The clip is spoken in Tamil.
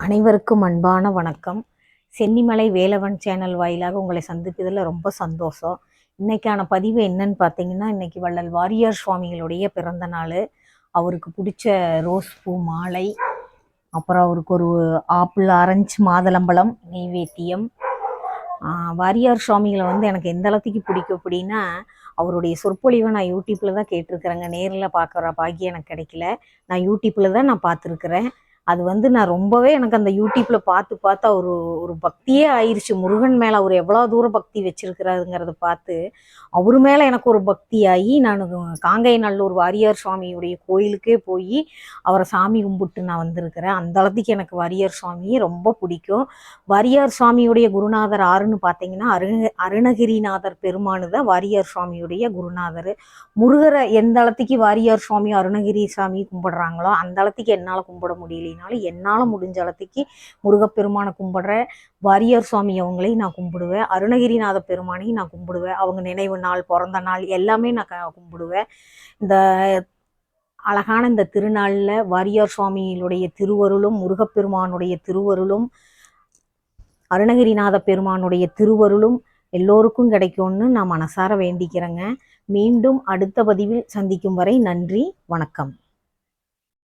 அனைவருக்கும் அன்பான வணக்கம். சென்னிமலை வேலவன் சேனல் வாயிலாக உங்களை சந்திப்பதில் ரொம்ப சந்தோஷம். இன்னைக்கான பதிவு என்னன்னு பார்த்தீங்கன்னா, இன்னைக்கு வள்ளல் வாரியார் சுவாமிகளுடைய பிறந்த நாள். அவருக்கு பிடிச்ச ரோஸ் பூ மாலை, அப்புறம் அவருக்கு ஒரு ஆப்பிள், ஆரஞ்சு, மாதுளம்பழம் நெய்வேத்தியம். வாரியார் சுவாமிகளை எனக்கு எந்த அளவுக்கு பிடிக்கும் அப்படின்னா, அவருடைய சொற்பொழிவை நான் யூடியூப்பில் தான் கேட்டிருக்கிறேங்க. நேரில் பார்க்குற பாக்கியம் எனக்கு கிடைக்கல. நான் யூடியூப்பில் தான் நான் பார்த்துருக்குறேன். அது நான் ரொம்பவே எனக்கு அந்த யூடியூப்பில் பார்த்து ஒரு ஒரு பக்தியே ஆயிடுச்சு. முருகன் மேலே அவர் எவ்வளோ தூரம் பக்தி வச்சிருக்கிறாருங்கிறத பார்த்து அவர் மேலே எனக்கு ஒரு பக்தி ஆகி, நான் காங்கைநல்லூர் வாரியார் சுவாமியுடைய கோயிலுக்கே போய் அவரை சாமி கும்பிட்டு நான் வந்திருக்கிறேன். அந்த அளவுக்கு எனக்கு வாரியார் சுவாமியை ரொம்ப பிடிக்கும். வாரியார் சுவாமியுடைய குருநாதர் ஆறுன்னு பார்த்தீங்கன்னா, அருணகிரிநாதர் பெருமானு தான் வாரியார் சுவாமியுடைய குருநாதர். முருகரை எந்த அளவுக்கு வாரியார் சுவாமி அருணகிரி சாமி கும்பிடுறாங்களோ அந்த அளவுக்கு என்னால் கும்பிட முடியலைனாலும் என்னால் முடிஞ்ச அளவுக்கு முருகப்பெருமானை கும்பிடுறேன். வாரியார் சுவாமி அவங்களையும் நான் கும்பிடுவேன். அருணகிரிநாத பெருமானையும் நான் கும்பிடுவேன். அவங்க நினைவு நாள், பிறந்த நாள் எல்லாமே நான் கும்பிடுவேன். இந்த அழகான இந்த திருநாளில் வாரியார் சுவாமியினுடைய திருவருளும், முருகப்பெருமானுடைய திருவருளும், அருணகிரிநாத பெருமானுடைய திருவருளும் எல்லோருக்கும் கிடைக்கும்னு நான் மனசார வேண்டிக்கிறேங்க. மீண்டும் அடுத்த பதிவில் சந்திக்கும் வரை நன்றி, வணக்கம்.